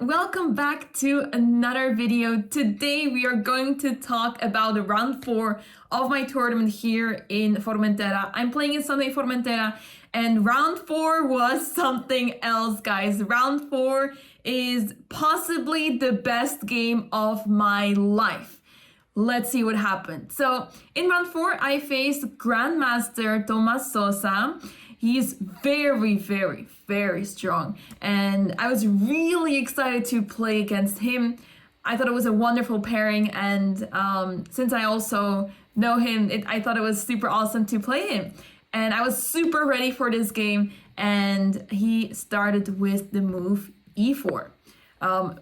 welcome back to another video. Today we are going to talk about the round 4 of my tournament here in Formentera. I'm playing in Sunway Formentera, and round 4 was something else, guys. Round 4 is possibly the best game of my life. Let's see what happened. So in round 4, I faced Grandmaster Tomas Sosa. He's very strong, and I was really excited to play against him. I thought it was a wonderful pairing, and since I also know him, I thought it was super awesome to play him. And I was super ready for this game, and he started with the move e4.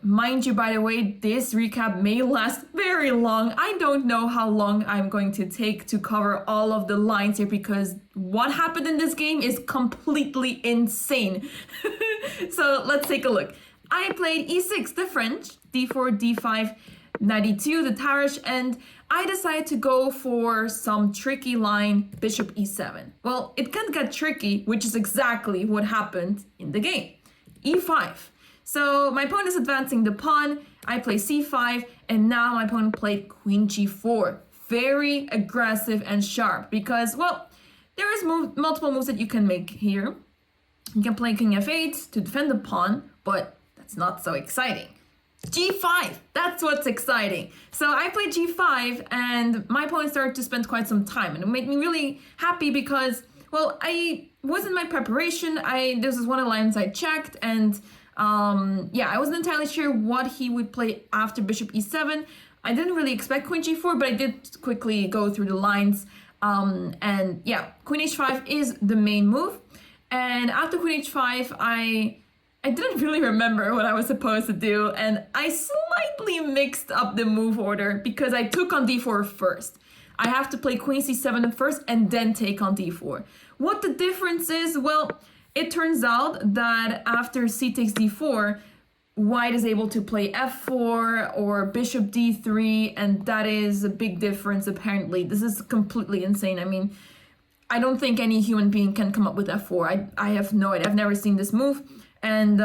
Mind you, by the way, this recap may last very long. I don't know how long I'm going to take to cover all of the lines here, because what happened in this game is completely insane. So let's take a look. I played e6, the French, d4, d5, knight e2, the Tarish, and I decided to go for some tricky line, bishop e7. Well, it can get tricky, which is exactly what happened in the game. e5. So my opponent is advancing the pawn, I play c5, and now my opponent played queen g4. Very aggressive and sharp, because, well, there is multiple moves that you can make here. You can play king f8 to defend the pawn, but that's not so exciting. g5, that's what's exciting. So I played g5, and my opponent started to spend quite some time, and it made me really happy because, well, I was in my preparation. This is one of the lines I checked, and I wasn't entirely sure what he would play after bishop e7. I didn't really expect queen g4, but I did quickly go through the lines. Queen h5 is the main move. And after queen h5, I didn't really remember what I was supposed to do, and I slightly mixed up the move order because I took on d4 first. I have to play queen c7 first and then take on d4. What the difference is, well, it turns out that after c takes d4, white is able to play f4 or bishop d3, and that is a big difference apparently. This is completely insane. I mean, I don't think any human being can come up with f4. I have no idea. I've never seen this move. And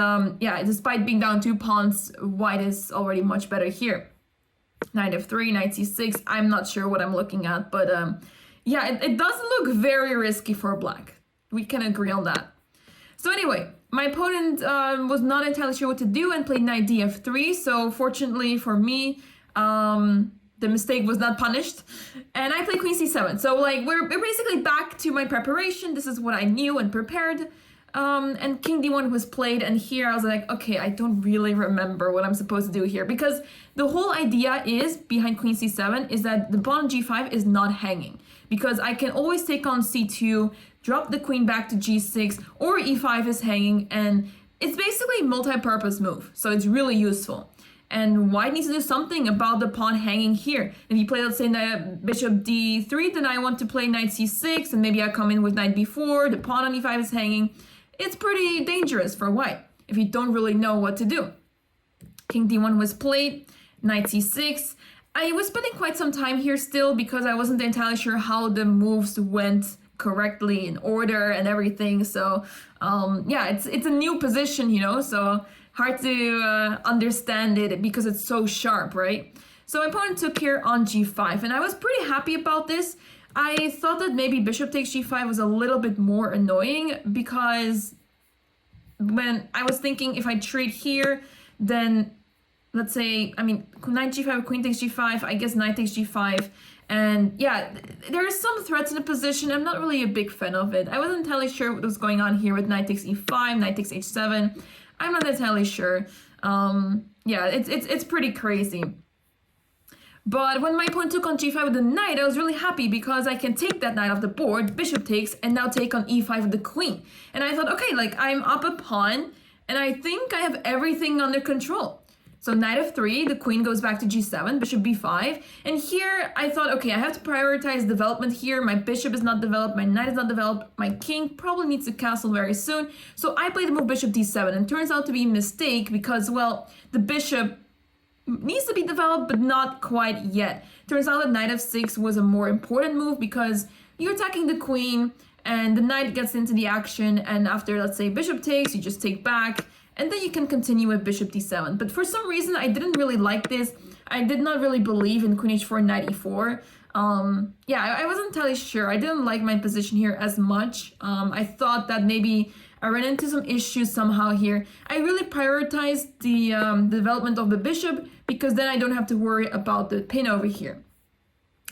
despite being down 2 pawns, white is already much better here. Knight f3, knight c6. I'm not sure what I'm looking at, but it does look very risky for black. We can agree on that. So anyway, my opponent was not entirely sure what to do and played knight df3. So fortunately for me, the mistake was not punished, and I played queen c7. So like we're basically back to my preparation. This is what I knew and prepared. And king d1 was played, and here I was like, okay, I don't really remember what I'm supposed to do here, because the whole idea is behind queen c7 is that the pawn on g5 is not hanging, because I can always take on c2, drop the queen back to g6, or e5 is hanging, and it's basically a multi-purpose move, so it's really useful. And white needs to do something about the pawn hanging here. If you play, let's say, bishop d3, then I want to play knight c6, and maybe I come in with knight b4, the pawn on e5 is hanging. It's pretty dangerous for white if you don't really know what to do. King d1 was played, knight c6. I was spending quite some time here still because I wasn't entirely sure how the moves went correctly in order and everything. So it's a new position, you know, so hard to understand it because it's so sharp, right? So my opponent took here on g5, and I was pretty happy about this. I thought that maybe bishop takes g5 was a little bit more annoying, because when I was thinking if I trade here, then let's say, I mean, knight g5, queen takes g5, I guess knight takes g5. And yeah, there are some threats in the position. I'm not really a big fan of it. I wasn't entirely sure what was going on here with knight takes e5, knight takes h7. I'm not entirely sure. It's pretty crazy. But when my opponent took on g5 with the knight, I was really happy because I can take that knight off the board, bishop takes, and now take on e5 with the queen. And I thought, okay, like I'm up a pawn, and I think I have everything under control. So knight f3, the queen goes back to g7, bishop b5. And here I thought, okay, I have to prioritize development here. My bishop is not developed, my knight is not developed, my king probably needs to castle very soon. So I played the move bishop d7, and it turns out to be a mistake because, well, the bishop needs to be developed, but not quite yet. Turns out that knight f6 was a more important move because you're attacking the queen, and the knight gets into the action, and after, let's say, bishop takes, you just take back, and then you can continue with bishop d7. But for some reason, I didn't really like this. I did not really believe in queen h4, knight e4. Yeah, I wasn't entirely sure. I didn't like my position here as much. I thought that maybe I ran into some issues somehow here. I really prioritized the development of the bishop because then I don't have to worry about the pin over here.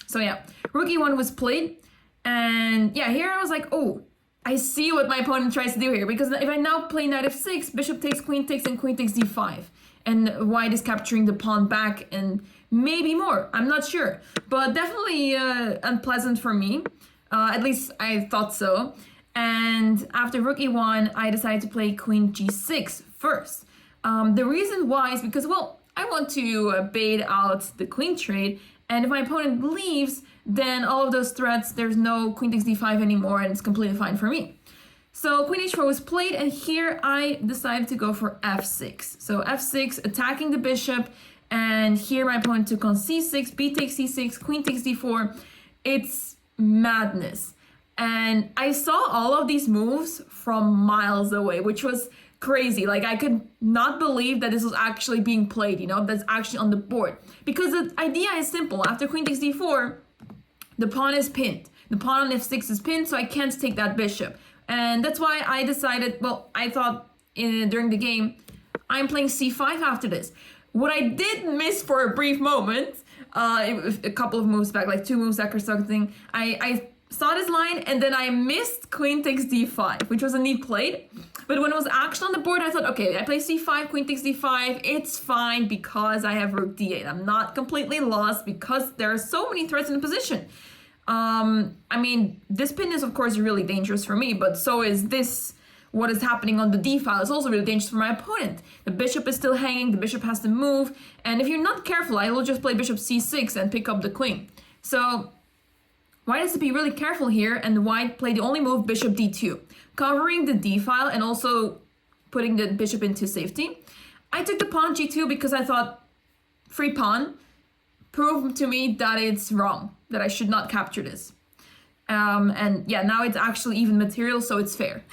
So yeah, rook e1 was played. And yeah, here I was like, oh, I see what my opponent tries to do here. Because if I now play knight f6, bishop takes, and queen takes d5. And white is capturing the pawn back and maybe more. I'm not sure. But definitely unpleasant for me. At least I thought so. And after rook e1, I decided to play queen g6 first. The reason why is because, well, I want to bait out the queen trade. And if my opponent leaves, then all of those threats, there's no queen takes d5 anymore, and it's completely fine for me. So queen h4 was played, and here I decided to go for f6. So f6, attacking the bishop, and here my opponent took on c6, b takes c6, queen takes d4. It's madness. And I saw all of these moves from miles away, which was crazy. Like, I could not believe that this was actually being played, you know, that's actually on the board. Because the idea is simple. After queen takes d4, the pawn is pinned. The pawn on f6 is pinned, so I can't take that bishop. And that's why I decided, well, I thought during the game, I'm playing c5 after this. What I did miss for a brief moment, a couple of moves back, like 2 moves back or something, I saw this line and then I missed queen takes d5, which was a neat play. But when it was actually on the board, I thought, okay, I play c5, queen takes d5, it's fine because I have rook d8. I'm not completely lost because there are so many threats in the position. I mean, this pin is of course really dangerous for me, but so is this, what is happening on the d file is also really dangerous for my opponent. The bishop is still hanging, the bishop has to move, and if you're not careful, I will just play bishop c6 and pick up the queen. So white has to be really careful here, and white played the only move, bishop d2, covering the d file and also putting the bishop into safety. I took the pawn g2 because I thought, free pawn, prove to me that it's wrong, that I should not capture this. And yeah, now it's actually even material, so it's fair.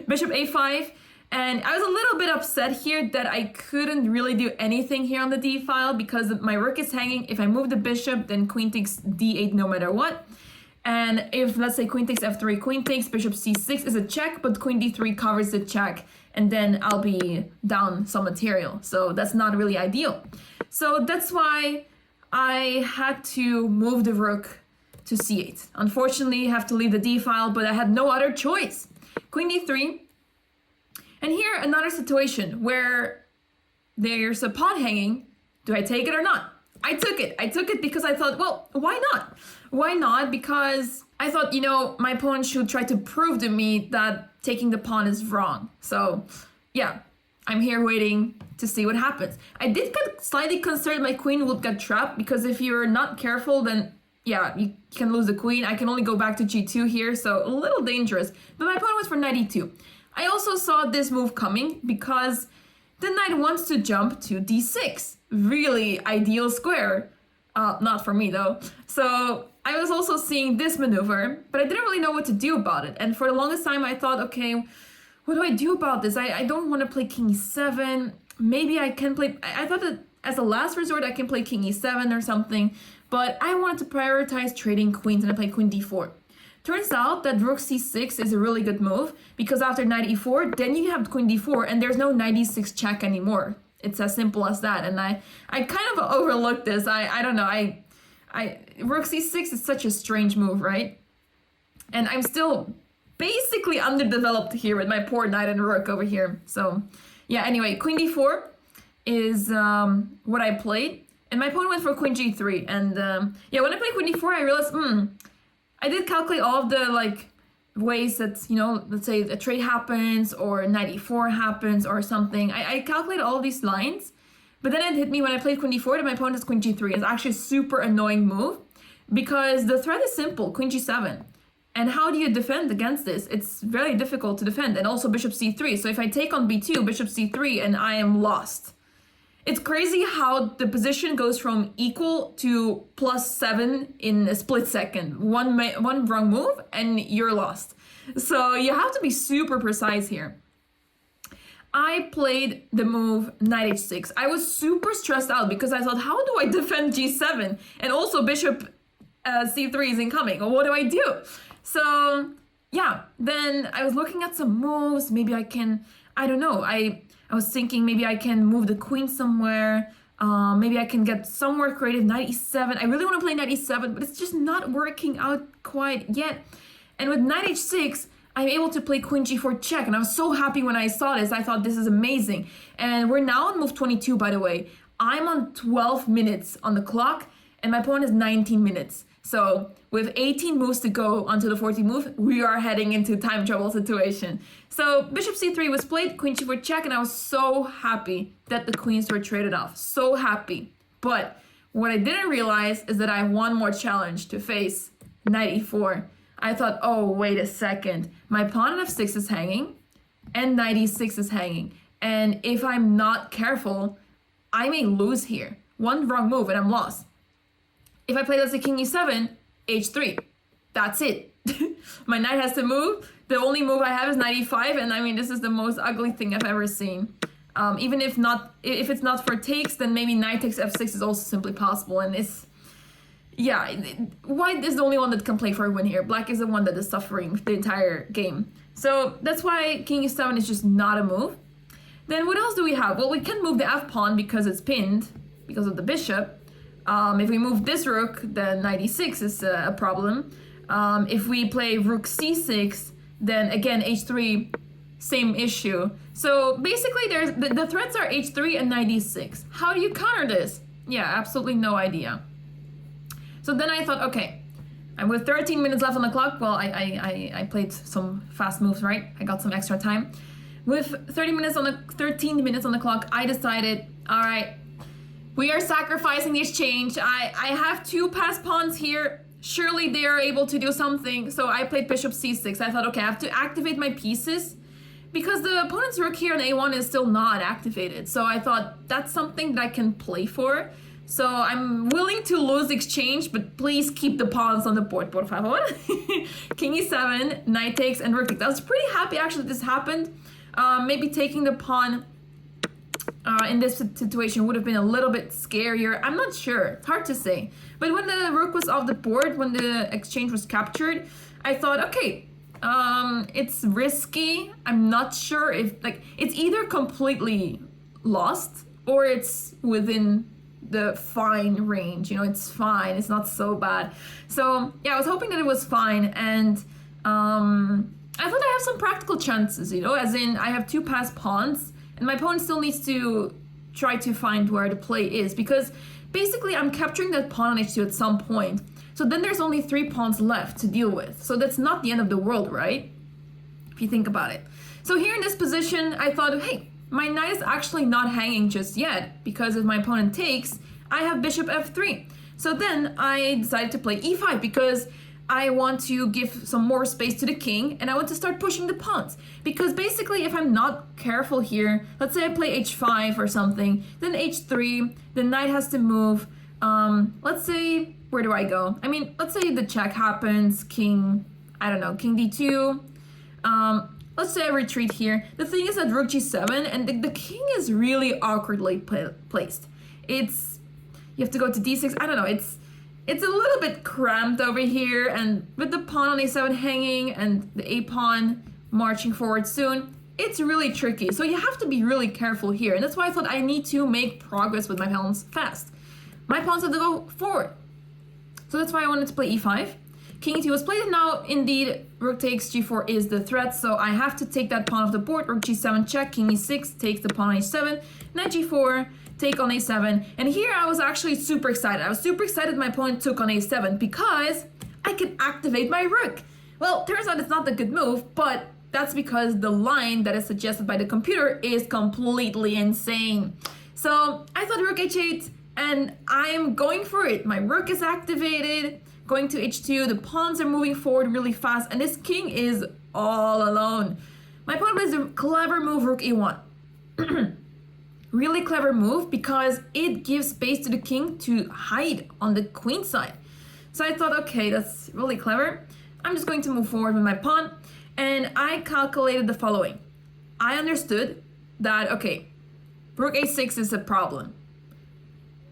Bishop a5, and I was a little bit upset here that I couldn't really do anything here on the d file because my rook is hanging. If I move the bishop, then queen takes d8 no matter what. And if, let's say, queen takes f3, queen takes, bishop c6 is a check, but queen d3 covers the check, and then I'll be down some material. So that's not really ideal. So that's why I had to move the rook to c8. Unfortunately, I have to leave the d file, but I had no other choice. Queen d3. And here, another situation where there's a pawn hanging. Do I take it or not? I took it. I took it because I thought, well, why not? Why not? Because I thought, you know, my opponent should try to prove to me that taking the pawn is wrong. So, yeah, I'm here waiting to see what happens. I did get slightly concerned my queen would get trapped because if you're not careful, then yeah, you can lose the queen. I can only go back to g2 here, so a little dangerous. But my opponent was for knight e2. I also saw this move coming because the knight wants to jump to d6. Really ideal square. Not for me though. So I was also seeing this maneuver, but I didn't really know what to do about it. And for the longest time I thought, okay, what do I do about this? I don't want to play king e7. Maybe I can play, I thought that as a last resort I can play king e7 or something, but I wanted to prioritize trading queens and I played queen d4. Turns out that rook c6 is a really good move because after knight e4, then you have queen d4 and there's no knight e6 check anymore. It's as simple as that. And I kind of overlooked this. I don't know. Rook c6 is such a strange move, right? And I'm still basically underdeveloped here with my poor knight and rook over here. So yeah, anyway, queen d4 is what I played. And my opponent went for queen g3. And yeah, when I played queen d4, I realized, I did calculate all of the like ways that, you know, let's say a trade happens or knight e4 happens or something. I calculated all of these lines, but then it hit me when I played queen d4 that my opponent has queen g3. It's actually a super annoying move because the threat is simple, queen g7. And how do you defend against this? It's very difficult to defend. And also bishop c3. So if I take on b2, bishop c3, and I am lost. It's crazy how the position goes from equal to +7 in a split second. One wrong move and you're lost. So you have to be super precise here. I played the move knight h6. I was super stressed out because I thought, how do I defend g7? And also bishop c3 is incoming. What do I do? So yeah, then I was looking at some moves. Maybe I can, I don't know. I was thinking maybe I can move the queen somewhere. Maybe I can get somewhere creative. Knight e7. I really want to play knight e7, but it's just not working out quite yet. And with knight h6, I'm able to play queen g4 check, and I was so happy when I saw this. I thought this is amazing. And we're now on move 22, by the way. I'm on 12 minutes on the clock, and my opponent is 19 minutes. So with 18 moves to go onto the 40th move, we are heading into time trouble situation. So bishop c3 was played, queen g4 check, and I was so happy that the queens were traded off. So happy. But what I didn't realize is that I have one more challenge to face, knight e4. I thought, oh, wait a second. My pawn on f6 is hanging and knight e6 is hanging. And if I'm not careful, I may lose here. One wrong move and I'm lost. If I play, let's say, king e7, h3. That's it. My knight has to move. The only move I have is knight e5. And I mean, this is the most ugly thing I've ever seen. Even if it's not for takes, then maybe knight takes f6 is also simply possible. And it's... yeah, white is the only one that can play for a win here. Black is the one that is suffering the entire game. So that's why king e7 is just not a move. Then what else do we have? Well, we can move the f-pawn because it's pinned, because of the bishop. If we move this rook, then knight e6 is a problem. If we play rook c6, then again h3, same issue. So basically there's the threats are h3 and knight e6. How do you counter this? Yeah, absolutely no idea. So then I thought, okay, and with 13 minutes left on the clock, well, I played some fast moves, right? I got some extra time. With 13 minutes on the clock, I decided, all right, we are sacrificing the exchange. I have two passed pawns here. Surely they are able to do something. So I played bishop c6. I thought, okay, I have to activate my pieces because the opponent's rook here on a1 is still not activated. So I thought that's something that I can play for. So I'm willing to lose exchange, but please keep the pawns on the board, por favor. King e7, knight takes, and rook takes. I was pretty happy actually this happened. Maybe taking the pawn in this situation would have been a little bit scarier. I'm not sure. It's hard to say. But when the rook was off the board, when the exchange was captured, I thought, okay, it's risky. I'm not sure if, like, it's either completely lost or it's within the fine range. You know, it's fine. It's not so bad. So yeah, I was hoping that it was fine. And I thought I have some practical chances, you know, as in I have two passed pawns and my opponent still needs to try to find where the play is, because basically I'm capturing that pawn on h2 at some point. So then there's only 3 pawns left to deal with. So that's not the end of the world, right? If you think about it. So here in this position, I thought, hey, my knight is actually not hanging just yet, because if my opponent takes, I have bishop f3. So then I decided to play e5 because I want to give some more space to the king and I want to start pushing the pawns. Because basically if I'm not careful here, let's say I play h5 or something, then h3, the knight has to move. Let's say, where do I go? I mean, let's say the check happens, king, I don't know, king d2. Let's say I retreat here. The thing is that rook g7 and the king is really awkwardly placed. You have to go to d6. I don't know. It's a little bit cramped over here, and with the pawn on a7 hanging and the a pawn marching forward soon, it's really tricky. So you have to be really careful here, and that's why I thought I need to make progress with my pawns fast. My pawns have to go forward. So that's why I wanted to play e5. King e2 was played, and now indeed rook takes g4 is the threat, so I have to take that pawn off the board. Rook g7 check, king e6 takes the pawn on h7, knight g4, take on a7, and here I was actually super excited. I was super excited my opponent took on a7 because I can activate my rook. Well, turns out it's not a good move, but that's because the line that is suggested by the computer is completely insane. So I thought rook h8, and I'm going for it. My rook is activated, going to h2, the pawns are moving forward really fast, and this king is all alone. My opponent plays a clever move, rook e1. Really clever move because it gives space to the king to hide on the queen side. So I thought, okay, that's really clever. I'm just going to move forward with my pawn, and I calculated the following. I understood that, okay, rook a6 is a problem.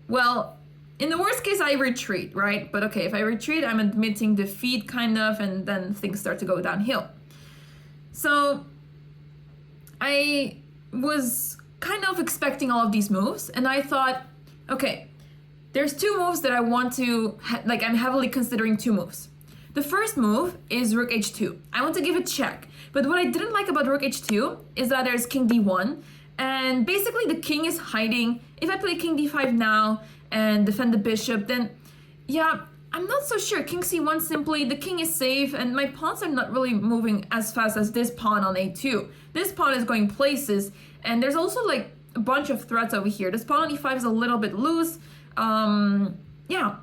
Well, in the worst case, I retreat, right? But okay, if I retreat, I'm admitting defeat, kind of, and then things start to go downhill. So I was kind of expecting all of these moves, and I thought, okay, there's two moves that I want to, I'm heavily considering two moves. The first move is rook h2. I want to give a check, but what I didn't like about rook h2 is that there's king d1, and basically the king is hiding. If I play king d5 now and defend the bishop, then yeah, I'm not so sure. King c1, simply the king is safe, and my pawns are not really moving as fast as this pawn on a2. This pawn is going places, and there's also like a bunch of threats over here. This pawn on e5 is a little bit loose. Yeah,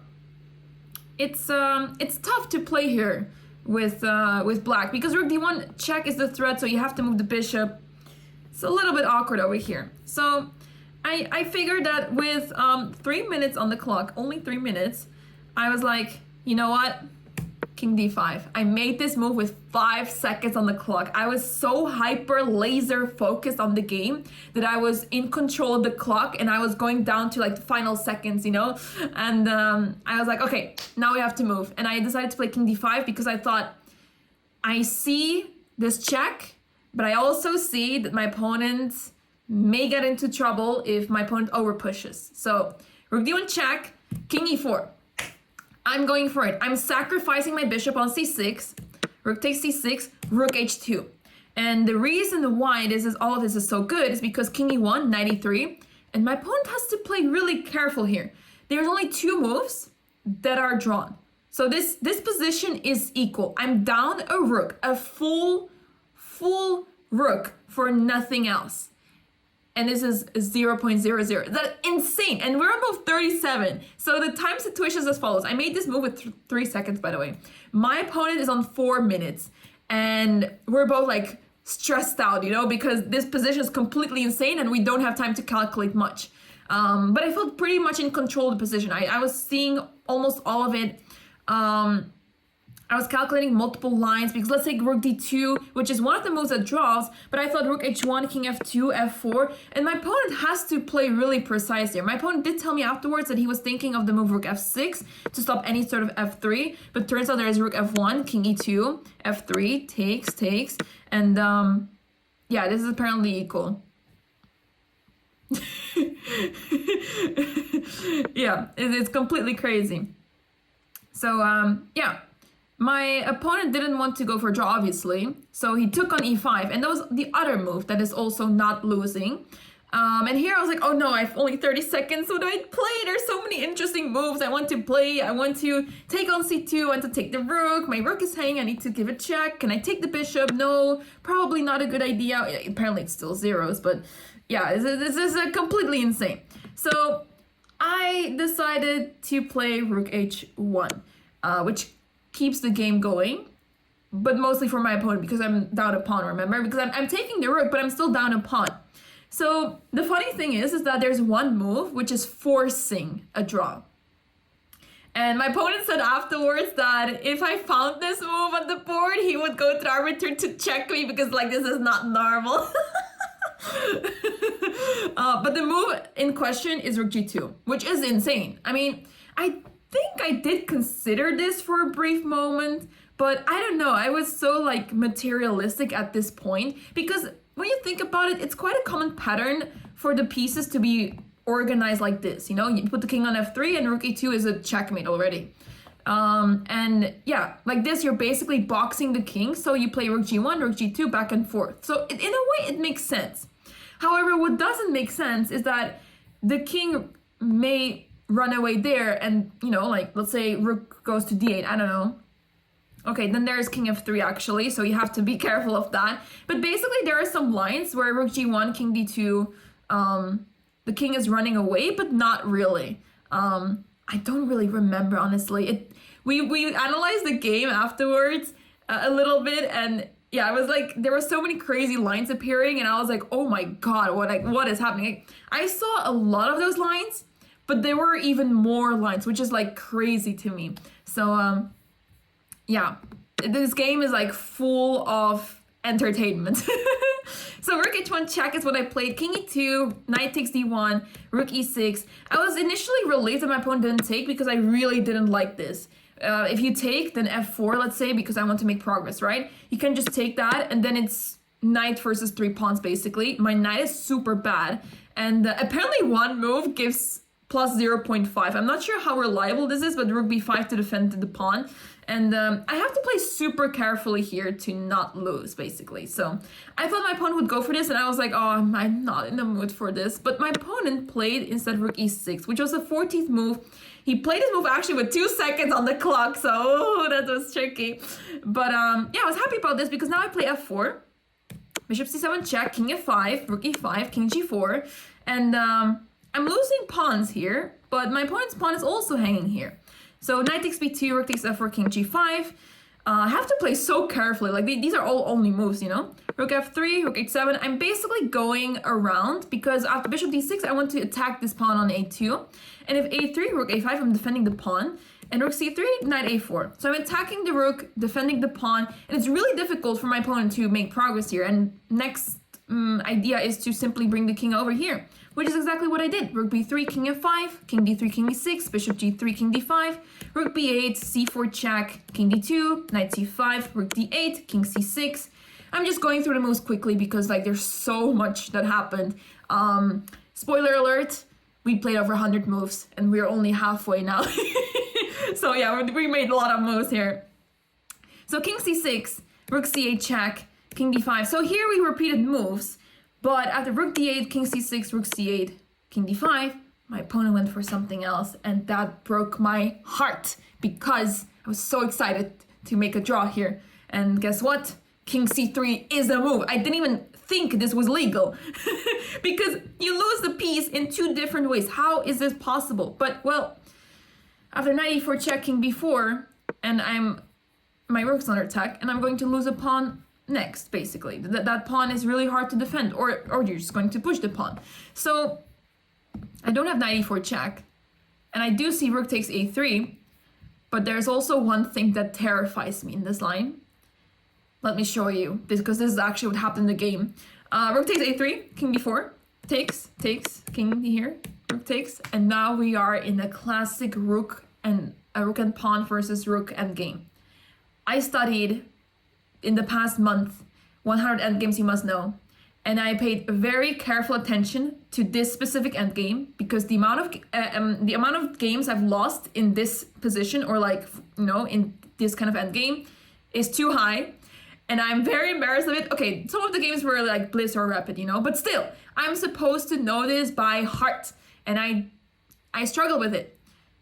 it's tough to play here with black, because rook d1 check is the threat, so you have to move the bishop. It's a little bit awkward over here. So I figured that with 3 minutes on the clock, only 3 minutes, I was like, you know what? King d5. I made this move with 5 seconds on the clock. I was so hyper laser focused on the game that I was in control of the clock, and I was going down to like the final seconds, you know? And I was like, okay, now we have to move. And I decided to play king d5 because I thought, I see this check, but I also see that my opponent may get into trouble if my opponent over pushes. So rook d1 check, king e4. I'm going for it. I'm sacrificing my bishop on c6. Rook takes c6, rook h2. And the reason why all of this is so good is because king e1, knight e3, and my opponent has to play really careful here. There's only 2 moves that are drawn. So this position is equal. I'm down a rook, a full rook for nothing else. And this is 0.00. That's insane. And we're on move 37. So the time situation is as follows. I made this move with 3 seconds, by the way. My opponent is on 4 minutes. And we're both like stressed out, you know, because this position is completely insane and we don't have time to calculate much. But I felt pretty much in control of the position. I was seeing almost all of it. I was calculating multiple lines because let's take rook d2, which is one of the moves that draws, but I thought rook h1, king f2, f4, and my opponent has to play really precise here. My opponent did tell me afterwards that he was thinking of the move rook f6 to stop any sort of f3, but turns out there is rook f1, king e2, f3, takes, and yeah, this is apparently equal. Yeah, it's completely crazy. So yeah. My opponent didn't want to go for a draw, obviously, so he took on e5, and that was the other move that is also not losing. And here I was like, oh no, I have only 30 seconds, so do I play? There's so many interesting moves I want to play. I want to take on c2, I want to take the rook. My rook is hanging, I need to give a check. Can I take the bishop? No, probably not a good idea. Apparently it's still zeros, but yeah, this is completely insane. So I decided to play rook h1, which keeps the game going, but mostly for my opponent because I'm down a pawn, remember? Because I'm taking the rook, but I'm still down a pawn. So the funny thing is that there's one move which is forcing a draw. And my opponent said afterwards that if I found this move on the board, he would go to the arbiter to check me because like this is not normal. But the move in question is rook g2, which is insane. I mean, I think I did consider this for a brief moment, but I don't know. I was so like materialistic at this point because when you think about it, it's quite a common pattern for the pieces to be organized like this. You know, you put the king on f3 and rook e2 is a checkmate already. And yeah, like this, you're basically boxing the king. So you play rook g1, rook g2, back and forth. So in a way, it makes sense. However, what doesn't make sense is that the king may run away there and, you know, like let's say rook goes to d8, I don't know. Okay, then there's king f3 actually, so you have to be careful of that. But basically there are some lines where rook g1, king d2, the king is running away, but not really. I don't really remember, honestly. We analyzed the game afterwards a little bit, and yeah, I was like, there were so many crazy lines appearing, and I was like, oh my god, what is happening? I saw a lot of those lines, but there were even more lines, which is like crazy to me. So yeah, this game is like full of entertainment. So rook h1 check is what I played. King e2, knight takes d1, rook e6. I was initially relieved that my opponent didn't take because I really didn't like this. If you take, then f4, let's say, because I want to make progress, right? You can just take that, and then it's knight versus 3 pawns, basically. My knight is super bad, and apparently one move gives plus 0.5. I'm not sure how reliable this is, but rook b5 to defend the pawn. And I have to play super carefully here to not lose, basically. So I thought my opponent would go for this, and I was like, oh, I'm not in the mood for this. But my opponent played instead rook e6, which was the 14th move. He played his move actually with 2 seconds on the clock, so that was tricky. But yeah, I was happy about this because now I play f4, bishop c7 check, king f5, rook e5, king g4, and I'm losing pawns here, but my opponent's pawn is also hanging here. So knight takes b2, rook takes f4, king g5. I have to play so carefully, like these are all only moves, you know? Rook f3, rook h7. I'm basically going around because after bishop d6, I want to attack this pawn on a2. And if a3, rook a5, I'm defending the pawn. And rook c3, knight a4. So I'm attacking the rook, defending the pawn. And it's really difficult for my opponent to make progress here. And next idea is to simply bring the king over here, which is exactly what I did. Rook b3, king f5, king d3, king e6, bishop g3, king d5, rook b8, c4 check, king d2, knight c5, rook d8, king c6. I'm just going through the moves quickly because like there's so much that happened. Spoiler alert, we played over 100 moves and we're only halfway now. So yeah, we made a lot of moves here. So king c6, rook c8 check, king d5. So here we repeated moves. But after rook d8, king c6, rook c8, king d5, my opponent went for something else, and that broke my heart because I was so excited to make a draw here. And guess what? King c3 is the move. I didn't even think this was legal because you lose the piece in 2 different ways. How is this possible? But well, after knight e4 check, king b4, and my rook's under attack, and I'm going to lose a pawn next, basically. That pawn is really hard to defend, or you're just going to push the pawn. So I don't have knight e4 check, and I do see rook takes a3, but there's also one thing that terrifies me in this line. Let me show you, because this is actually what happened in the game. Rook takes a3, king b4, takes, king here, rook takes, and now we are in a classic rook and pawn versus rook endgame. I studied in the past month 100 endgames you must know, and I paid very careful attention to this specific endgame because the amount of games I've lost in this position, or like, you know, in this kind of endgame, is too high, and I'm very embarrassed of it. Okay, some of the games were like Blitz or Rapid, you know, but still, I'm supposed to know this by heart, and I struggle with it.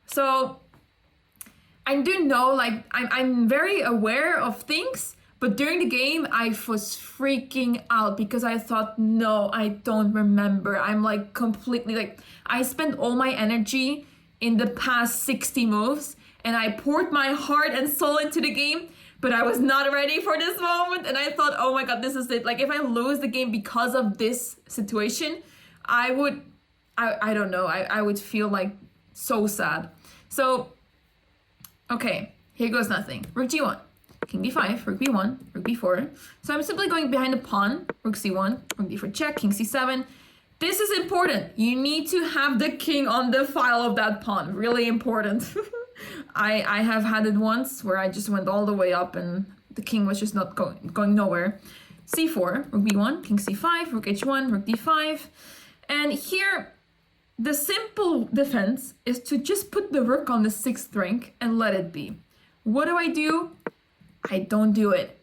So I do know, like, I'm very aware of things. But during the game, I was freaking out because I thought, no, I don't remember. I'm like completely like, I spent all my energy in the past 60 moves and I poured my heart and soul into the game, but I was not ready for this moment. And I thought, oh my God, this is it. Like if I lose the game because of this situation, I don't know, I would feel like so sad. So, okay, here goes nothing. Rook g1. King d5, rook b1, rook b4. So I'm simply going behind the pawn, rook c1, rook d4 check, king c7. This is important. You need to have the king on the file of that pawn. Really important. I have had it once where I just went all the way up and the king was just not going nowhere. c4, rook b1, king c5, rook h1, rook d5. And here, the simple defense is to just put the rook on the 6th rank and let it be. What do? I don't do it.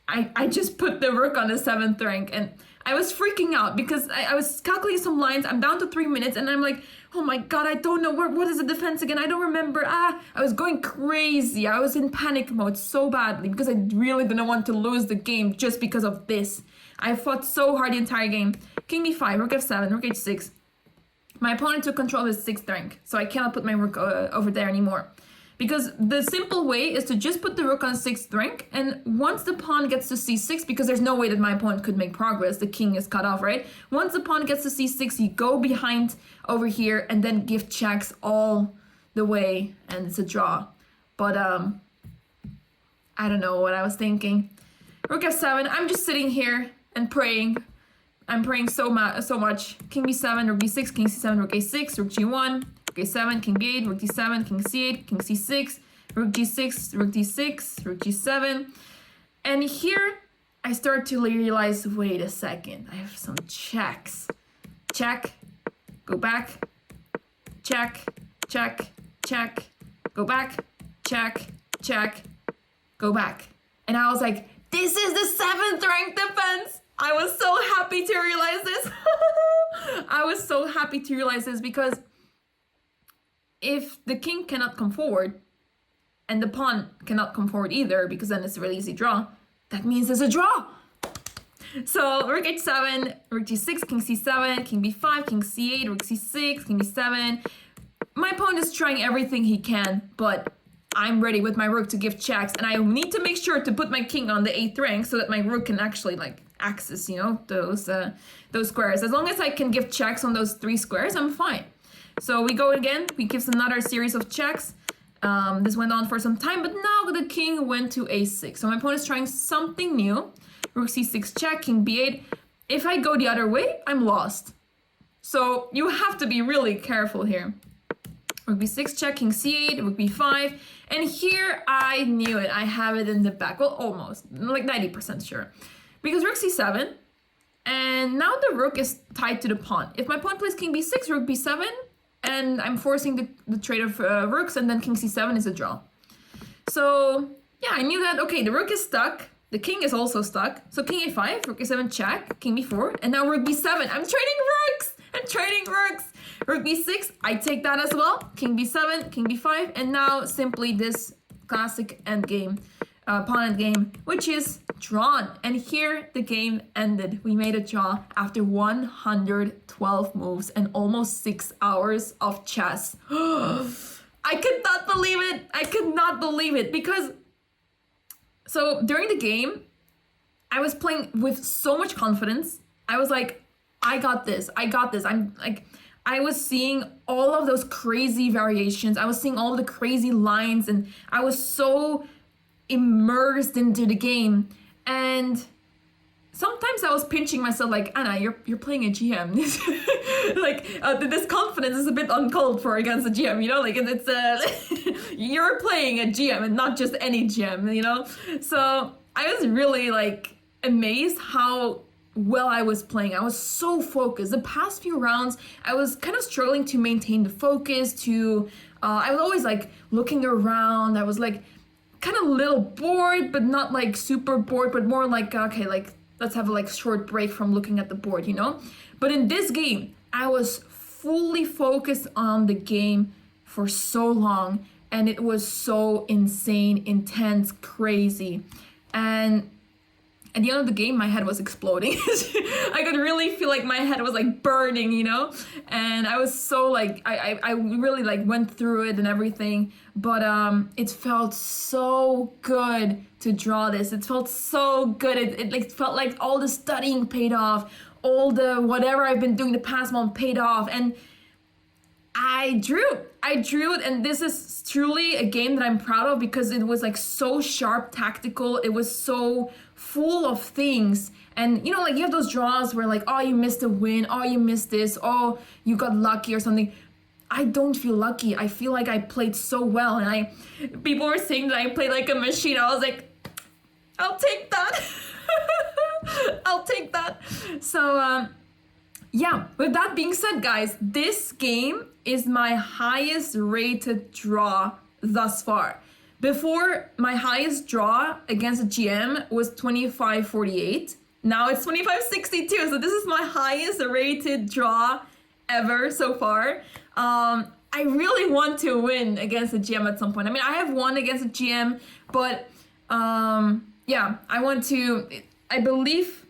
I just put the rook on the 7th rank, and I was freaking out because I was calculating some lines. I'm down to 3 minutes and I'm like, oh my God, I don't know what is the defense again? I don't remember. I was going crazy. I was in panic mode so badly because I really didn't want to lose the game just because of this. I fought so hard the entire game. King b5, rook f7, rook h6. My opponent took control of his 6th rank, so I cannot put my rook over there anymore. Because the simple way is to just put the rook on 6th rank, and once the pawn gets to c6, because there's no way that my opponent could make progress, the king is cut off, right? Once the pawn gets to c6, you go behind over here and then give checks all the way, and it's a draw. But I don't know what I was thinking. Rook f7, I'm just sitting here and praying. I'm praying so much. King b7, rook b6, king c7, rook a6, rook g1, rook a7, king b8, rook d7, king c8, king c6, rook g6, rook d6, rook g7. And here I start to realize, wait a second, I have some checks. Check, go back, check, check, check, go back, check, check, go back. And I was like, this is the 7th rank defense. I was so happy to realize this. I was so happy to realize this because if the king cannot come forward and the pawn cannot come forward either, because then it's a really easy draw, that means there's a draw. So rook h7, rook g6, king c7, king b5, king c8, rook c6, king b7. My opponent is trying everything he can, but I'm ready with my rook to give checks, and I need to make sure to put my king on the 8th rank so that my rook can actually like access, you know, those squares. As long as I can give checks on those 3 squares, I'm fine. So we go again. He gives another series of checks. This went on for some time, but now the king went to a6. So my opponent is trying something new. Rook c6 check, king b8. If I go the other way, I'm lost. So you have to be really careful here. Rook b6 check, king c8, rook b5. And here I knew it. I have it in the back. Well, almost. Like 90% sure. Because rook c7. And now the rook is tied to the pawn. If my pawn plays king b6, rook b7, and I'm forcing the trade of rooks, and then king c7 is a draw. So, yeah, I knew that. Okay, the rook is stuck. The king is also stuck. So king a5, rook a7 check, king b4, and now rook b7. I'm trading rooks! I'm trading rooks! Rook b6, I take that as well. King b7, king b5, and now simply this classic endgame, pawn endgame, which is drawn. And here the game ended. We made a draw after 112 moves and almost 6 hours of chess. I could not believe it. I could not believe it because... So during the game, I was playing with so much confidence. I was like, I got this. I got this. I'm like, I was seeing all of those crazy variations. I was seeing all the crazy lines, and I was so immersed into the game. And sometimes I was pinching myself like, Anna, you're playing a GM. Like, this confidence is a bit uncalled for against a GM, you know? Like, it's you're playing a GM and not just any GM, you know? So I was really, like, amazed how well I was playing. I was so focused. The past few rounds, I was kind of struggling to maintain the focus, I was always, like, looking around. I was, like, kind of a little bored, but not, like, super bored, but more like, okay, like, let's have a like short break from looking at the board, you know? But in this game, I was fully focused on the game for so long, and it was so insane, intense, crazy. And at the end of the game, my head was exploding. I could really feel like my head was like burning, you know? And I was so like, I really like went through it and everything. But it felt so good to draw this. It felt so good. It like felt like all the studying paid off. All the whatever I've been doing the past month paid off. And I drew it, and this is truly a game that I'm proud of because it was like so sharp, tactical. It was so full of things. And you know, like you have those draws where like, oh, you missed a win, oh, you missed this, oh, you got lucky or something. I don't feel lucky. I feel like I played so well, and people were saying that I played like a machine. I was like, I'll take that. I'll take that. So yeah, with that being said, guys, this game is my highest rated draw thus far. Before, my highest draw against a GM was 25-48. Now it's 25-62, so this is my highest rated draw ever so far. I really want to win against a GM at some point. I mean, I have won against a GM, but yeah, I believe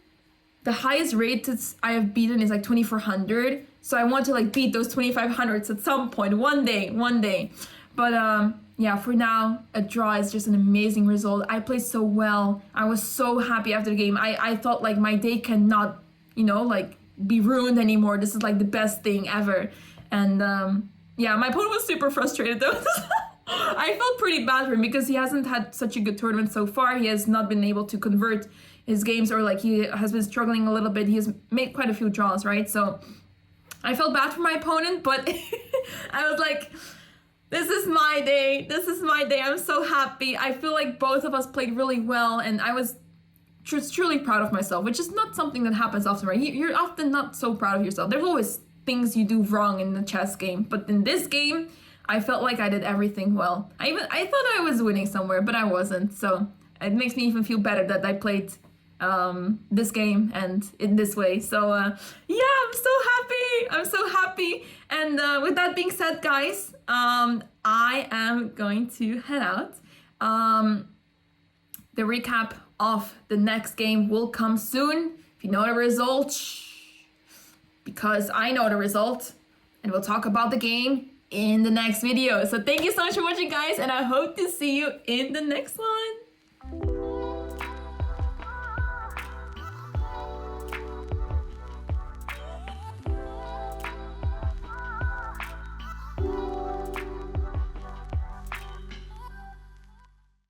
the highest rated I have beaten is like 2400. So I want to like beat those 2500s at some point, one day. But yeah, for now, a draw is just an amazing result. I played so well. I was so happy after the game. I thought like my day cannot, you know, like be ruined anymore. This is like the best thing ever. And yeah, my opponent was super frustrated though. I felt pretty bad for him because he hasn't had such a good tournament so far. He has not been able to convert his games, or like he has been struggling a little bit. He's made quite a few draws, right? So I felt bad for my opponent, but I was like, this is my day. This is my day. I'm so happy. I feel like both of us played really well, and I was just truly proud of myself, which is not something that happens often, right? You're often not so proud of yourself. There's always things you do wrong in the chess game, but in this game, I felt like I did everything well. I thought I was winning somewhere, but I wasn't. So it makes me even feel better that I played this game and in this way. So yeah, I'm so happy. I'm so happy. And with that being said, guys, I am going to head out. The recap of the next game will come soon. If you know the result, because I know the result, and we'll talk about the game in the next video. So thank you so much for watching, guys, and I hope to see you in the next one.